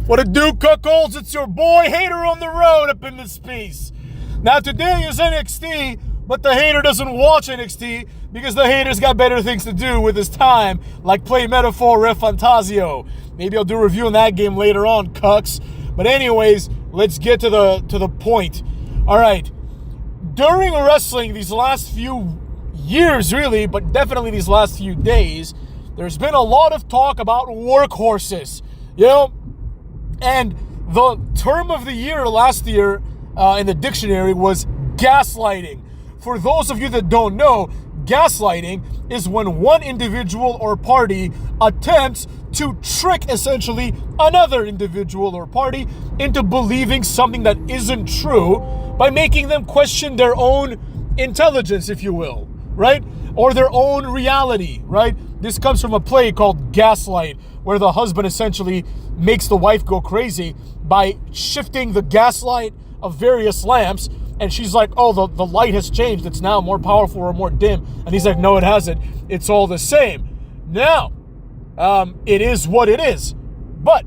What it do, cuckolds? It's your boy Hater on the road up in this piece. Now today is NXT, but the hater doesn't watch NXT because the hater's got better things to do with his time, like play Metaphor Ref Fantasio. Maybe I'll do a review on that game later on, cucks. But anyways, let's get to the point. All right. During wrestling these last few years, really, but definitely these last few days, there's been a lot of talk about workhorses, and the term of the year last year in the dictionary was gaslighting. For those of you that don't know, gaslighting is when one individual or party attempts to trick essentially another individual or party into believing something that isn't true by making them question their own intelligence, if you will, right? Or their own reality, right? This comes from a play called Gaslight, where the husband essentially makes the wife go crazy by shifting the gaslight of various lamps, and she's like, oh, the light has changed. It's now more powerful or more dim. And he's like, no, it hasn't. It's all the same. Now, it is what it is. But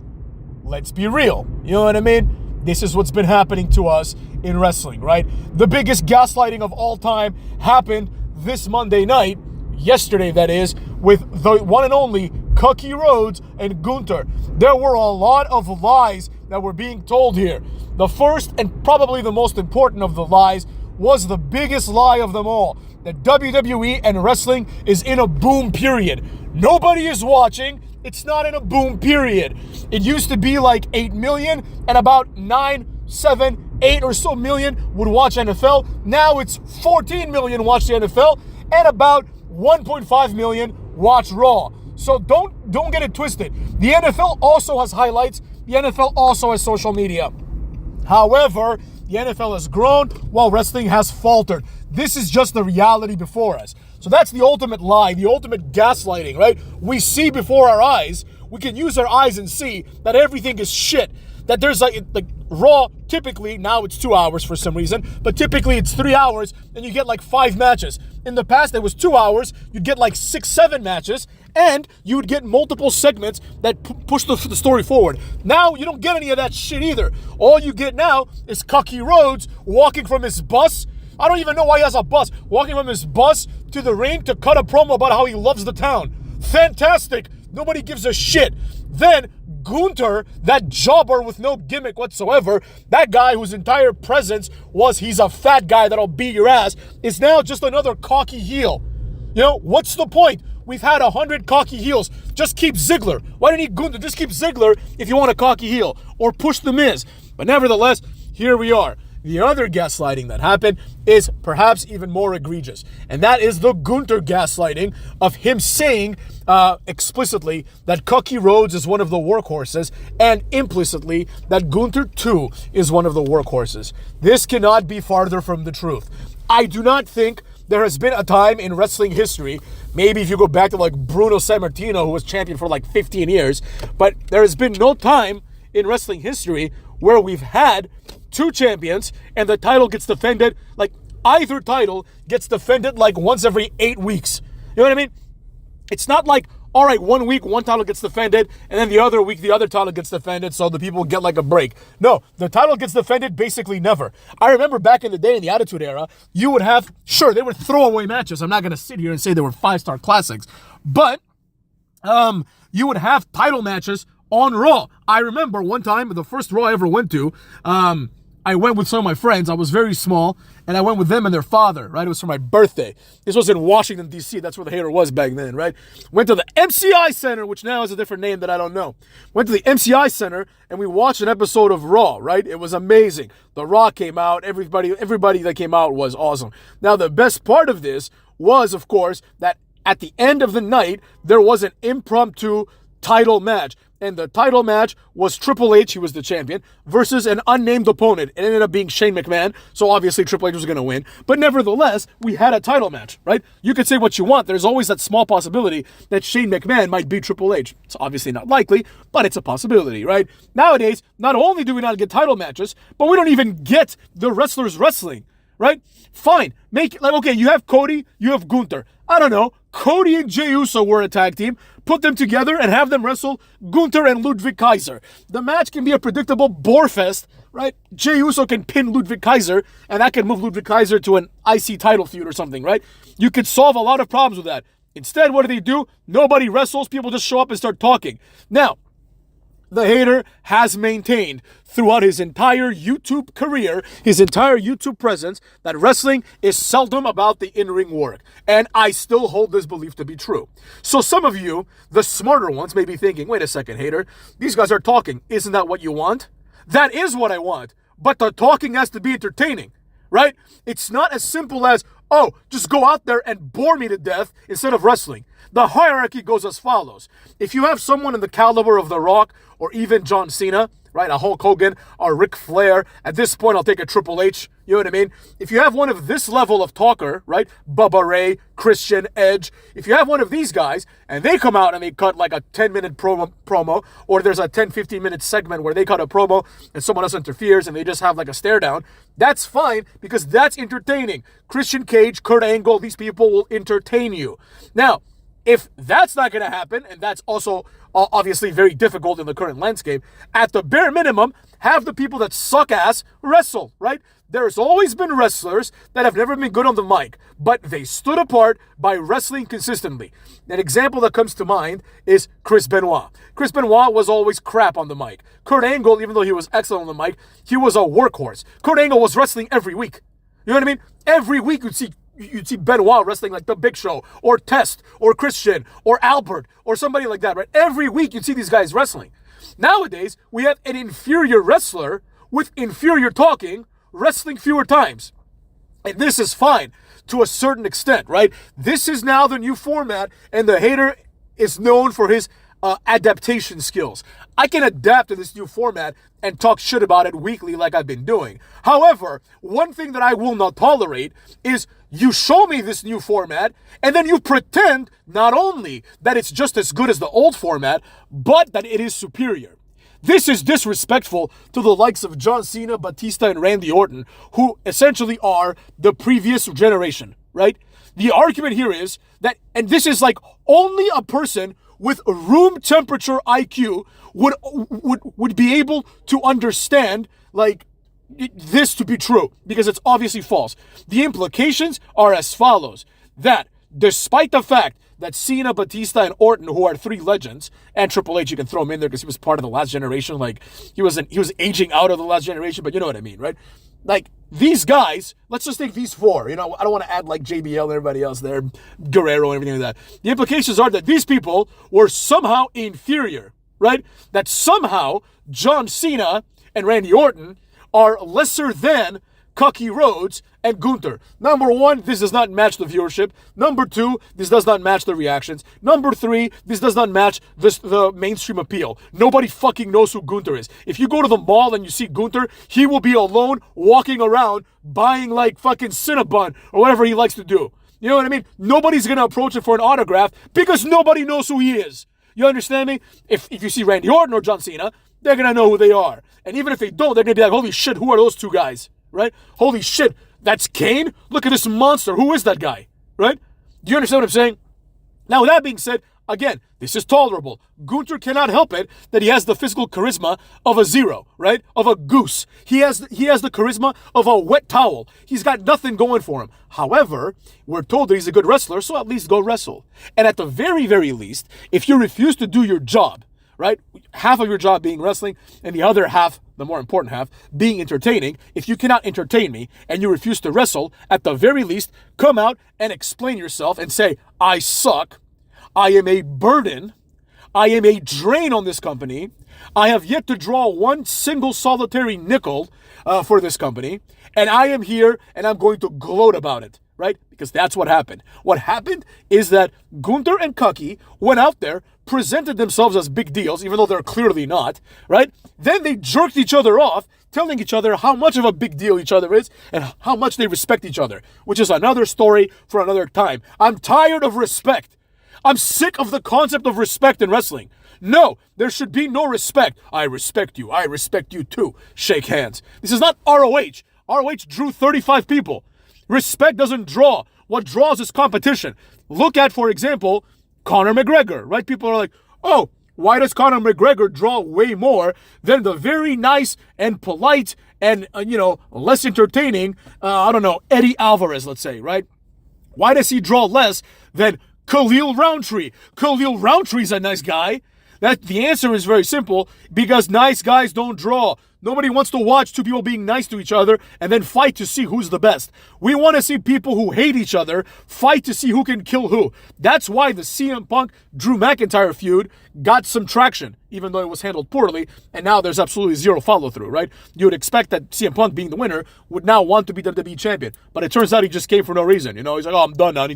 let's be real. You know what I mean? This is what's been happening to us in wrestling, right? The biggest gaslighting of all time happened this Monday night, yesterday that is, with the one and only Cookie Rhodes and Gunther. There were a lot of lies that were being told here. The first and probably the most important of the lies was the biggest lie of them all, that WWE and wrestling is in a boom period. Nobody is watching. It's not in a boom period. It used to be like 8 million and about 9, 7, 8 or so million would watch NFL. Now it's 14 million watch the NFL and about 1.5 million watch Raw. So don't get it twisted. The NFL also has highlights. The NFL also has social media. However, the NFL has grown while wrestling has faltered. This is just the reality before us. So that's the ultimate lie, the ultimate gaslighting, right? We see before our eyes, we can use our eyes and see that everything is shit. That there's like Raw, typically, now it's 2 hours for some reason, but typically it's 3 hours and you get like 5 matches. In the past, it was 2 hours, you'd get like 6, 7 matches, and you would get multiple segments that push the story forward. Now, you don't get any of that shit either. All you get now is Cookie Rhodes walking from his bus. I don't even know why he has a bus. Walking from his bus to the ring to cut a promo about how he loves the town. Fantastic. Nobody gives a shit. Then Gunther, that jobber with no gimmick whatsoever, that guy whose entire presence was he's a fat guy that'll beat your ass, is now just another cocky heel. What's the point? We've had 100 cocky heels. Just keep Ziggler. Why do you need Gunther? Just keep Ziggler if you want a cocky heel. Or push The Miz. But nevertheless, here we are. The other gaslighting that happened is perhaps even more egregious. And that is the Gunther gaslighting of him saying explicitly that Cookie Rhodes is one of the workhorses and implicitly that Gunther too is one of the workhorses. This cannot be farther from the truth. I do not think there has been a time in wrestling history, maybe if you go back to like Bruno Sammartino, who was champion for like 15 years, but there has been no time in wrestling history where we've had 2 champions and the title gets defended, like either title gets defended like once every 8 weeks. You know what I mean? It's not like, all right, 1 week, one title gets defended, and then the other week, the other title gets defended, so the people get like a break. No, the title gets defended basically never. I remember back in the day, in the Attitude Era, you would have, sure, they were throwaway matches. I'm not going to sit here and say they were 5-star classics, but you would have title matches on Raw. I remember one time, the first Raw I ever went to, I went with some of my friends. I was very small, and I went with them and their father, right? It was for my birthday. This was in Washington, D.C. That's where the hater was back then, right? Went to the MCI Center, which now has a different name that I don't know. Went to the MCI Center, and we watched an episode of Raw, right? It was amazing. The Raw came out. Everybody that came out was awesome. Now, the best part of this was, of course, that at the end of the night, there was an impromptu title match. And the title match was Triple H, he was the champion, versus an unnamed opponent. It ended up being Shane McMahon, so obviously Triple H was going to win. But nevertheless, we had a title match, right? You could say what you want. There's always that small possibility that Shane McMahon might beat Triple H. It's obviously not likely, but it's a possibility, right? Nowadays, not only do we not get title matches, but we don't even get the wrestlers wrestling, right? Fine. Okay, you have Cody, you have Gunther. I don't know. Cody and Jey Uso were a tag team. Put them together and have them wrestle Gunther and Ludwig Kaiser. The match can be a predictable bore fest, right? Jey Uso can pin Ludwig Kaiser, and that can move Ludwig Kaiser to an IC title feud or something, right? You could solve a lot of problems with that. Instead, what do? Nobody wrestles. People just show up and start talking. Now, the hater has maintained throughout his entire YouTube career, his entire YouTube presence, that wrestling is seldom about the in-ring work. And I still hold this belief to be true. So some of you, the smarter ones, may be thinking, wait a second, hater, these guys are talking. Isn't that what you want? That is what I want. But the talking has to be entertaining, right? It's not as simple as, oh, just go out there and bore me to death instead of wrestling. The hierarchy goes as follows. If you have someone in the caliber of The Rock or even John Cena, right, a Hulk Hogan or Ric Flair, at this point I'll take a Triple H, you know what I mean? If you have one of this level of talker, right, Bubba Ray, Christian, Edge, if you have one of these guys and they come out and they cut like a 10-minute promo, or there's a 10, 15-minute segment where they cut a promo and someone else interferes and they just have like a stare down, that's fine because that's entertaining. Christian Cage, Kurt Angle, these people will entertain you. Now, if that's not going to happen, and that's also obviously very difficult in the current landscape, at the bare minimum, have the people that suck ass wrestle, right? There's always been wrestlers that have never been good on the mic, but they stood apart by wrestling consistently. An example that comes to mind is Chris Benoit. Chris Benoit was always crap on the mic. Kurt Angle, even though he was excellent on the mic, he was a workhorse. Kurt Angle was wrestling every week. You know what I mean? Every week you'd see Benoit wrestling like The Big Show, or Test, or Christian, or Albert, or somebody like that, right? Every week you'd see these guys wrestling. Nowadays, we have an inferior wrestler with inferior talking, wrestling fewer times. And this is fine to a certain extent, right? This is now the new format, and the hater is known for his adaptation skills. I can adapt to this new format and talk shit about it weekly like I've been doing. However, one thing that I will not tolerate is you show me this new format and then you pretend not only that it's just as good as the old format, but that it is superior. This is disrespectful to the likes of John Cena, Batista, and Randy Orton, who essentially are the previous generation, right? The argument here is that, and this is like only a person with room temperature IQ would be able to understand like this to be true, because it's obviously false. The implications are as follows: that despite the fact that Cena, Batista, and Orton, who are three legends, and Triple H, you can throw him in there because he was part of the last generation, like he was aging out of the last generation, but you know what I mean, right? Like these guys, let's just take these four. You know, I don't want to add like JBL and everybody else there, Guerrero and everything like that. The implications are that these people were somehow inferior, right? That somehow John Cena and Randy Orton are lesser than Cody Rhodes and Gunther. Number one, this does not match the viewership. Number two, this does not match the reactions. Number three, this does not match the mainstream appeal. Nobody fucking knows who Gunther is. If you go to the mall and you see Gunther, he will be alone walking around buying like fucking Cinnabon or whatever he likes to do. You know what I mean? Nobody's going to approach him for an autograph because nobody knows who he is. You understand me? If you see Randy Orton or John Cena, they're going to know who they are. And even if they don't, they're going to be like, holy shit, who are those two guys? Right? Holy shit, that's Kane? Look at this monster. Who is that guy? Right? Do you understand what I'm saying? Now, with that being said, again, this is tolerable. Gunther cannot help it that he has the physical charisma of a zero, right? Of a goose. He has the charisma of a wet towel. He's got nothing going for him. However, we're told that he's a good wrestler, so at least go wrestle. And at the very, very least, if you refuse to do your job, right? Half of your job being wrestling and the other half, the more important half, being entertaining. If you cannot entertain me and you refuse to wrestle, at the very least, come out and explain yourself and say, I suck. I am a burden. I am a drain on this company. I have yet to draw one single solitary nickel for this company. And I am here and I'm going to gloat about it, right? Because that's what happened. What happened is that Gunther and Cody went out there, presented themselves as big deals, even though they're clearly not, right? Then they jerked each other off, telling each other how much of a big deal each other is and how much they respect each other, which is another story for another time. I'm tired of respect. I'm sick of the concept of respect in wrestling. No, there should be no respect. I respect you. I respect you too. Shake hands. This is not ROH. ROH drew 35 people. Respect doesn't draw What draws is competition. Look at, for example, Conor McGregor, right? People are like, oh, why does Conor McGregor draw way more than the very nice and polite and, less entertaining, Eddie Alvarez, let's say, right? Why does he draw less than Khalil Roundtree? Khalil Rountree's a nice guy. The answer is very simple, because nice guys don't draw. Nobody wants to watch two people being nice to each other and then fight to see who's the best. We want to see people who hate each other fight to see who can kill who. That's why the CM Punk Drew McIntyre feud got some traction, even though it was handled poorly, and now there's absolutely zero follow-through, right? You would expect that CM Punk, being the winner, would now want to be WWE champion, but it turns out he just came for no reason. He's like, oh, I'm done now. I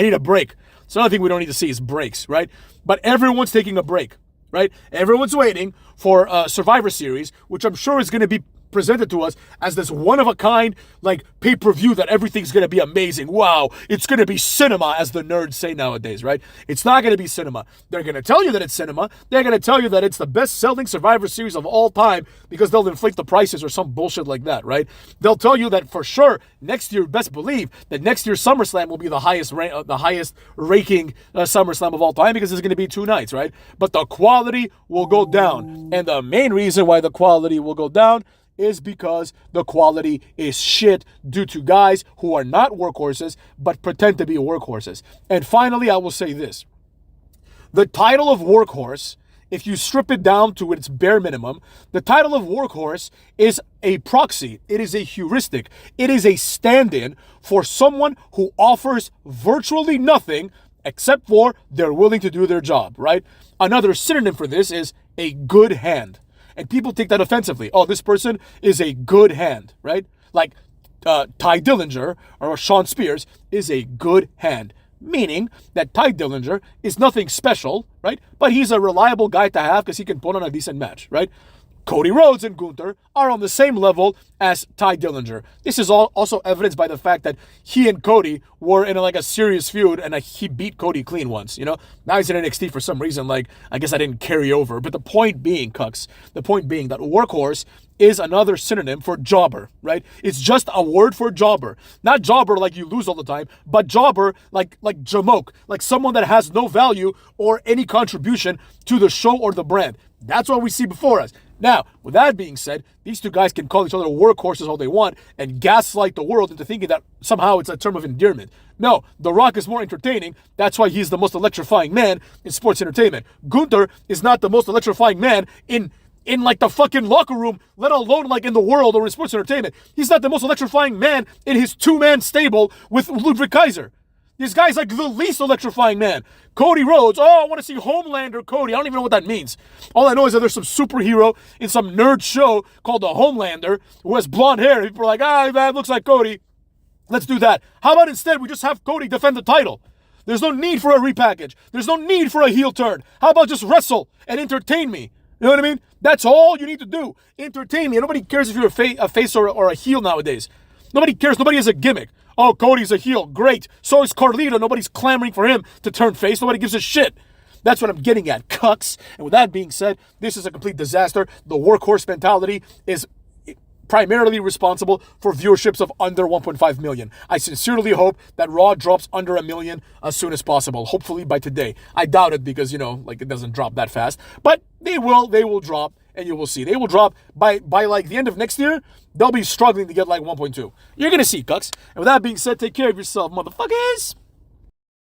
need a break. So another thing we don't need to see is breaks, right? But everyone's taking a break. Right? Everyone's waiting for Survivor Series, which I'm sure is going to be presented to us as this one-of-a-kind, like, pay-per-view that everything's going to be amazing. Wow, it's going to be cinema, as the nerds say nowadays, right? It's not going to be cinema. They're going to tell you that it's cinema. They're going to tell you that it's the best-selling Survivor Series of all time because they'll inflate the prices or some bullshit like that, right? They'll tell you that for sure next year, best believe that next year's SummerSlam will be the highest ranking SummerSlam of all time because it's going to be 2 nights, right? But the quality will go down. And the main reason why the quality will go down is because the quality is shit due to guys who are not workhorses but pretend to be workhorses. And finally, I will say this. The title of workhorse, if you strip it down to its bare minimum, the title of workhorse is a proxy. It is a heuristic. It is a stand-in for someone who offers virtually nothing except for they're willing to do their job, right? Another synonym for this is a good hand. And people take that offensively. Oh, this person is a good hand, right? Like Ty Dillinger or Sean Spears is a good hand. Meaning that Ty Dillinger is nothing special, right? But he's a reliable guy to have because he can put on a decent match, right? Cody Rhodes and Gunther are on the same level as Ty Dillinger. This is also evidenced by the fact that he and Cody were in a serious feud and he beat Cody clean once, Now he's in NXT for some reason, I guess I didn't carry over. But the point being, Cucks, that workhorse is another synonym for jobber, right? It's just a word for jobber. Not jobber like you lose all the time, but jobber like jamoke, like someone that has no value or any contribution to the show or the brand. That's what we see before us. Now, with that being said, these two guys can call each other workhorses all they want and gaslight the world into thinking that somehow it's a term of endearment. No, The Rock is more entertaining. That's why he's the most electrifying man in sports entertainment. Gunther is not the most electrifying man in the fucking locker room, let alone in the world or in sports entertainment. He's not the most electrifying man in his 2-man stable with Ludwig Kaiser. This guy's the least electrifying man. Cody Rhodes, I want to see Homelander Cody. I don't even know what that means. All I know is that there's some superhero in some nerd show called the Homelander who has blonde hair. People are like, that looks like Cody. Let's do that. How about instead we just have Cody defend the title? There's no need for a repackage. There's no need for a heel turn. How about just wrestle and entertain me? You know what I mean? That's all you need to do. Entertain me. And nobody cares if you're a face or a heel nowadays. Nobody cares. Nobody has a gimmick. Oh, Cody's a heel. Great. So is Carlito. Nobody's clamoring for him to turn face. Nobody gives a shit. That's what I'm getting at, cucks. And with that being said, this is a complete disaster. The workhorse mentality is primarily responsible for viewerships of under 1.5 million. I sincerely hope that Raw drops under 1 million as soon as possible. Hopefully by today. I doubt it because, it doesn't drop that fast. But they will drop. And you will see. They will drop by the end of next year. They'll be struggling to get 1.2. You're going to see, cucks. And with that being said, take care of yourself, motherfuckers.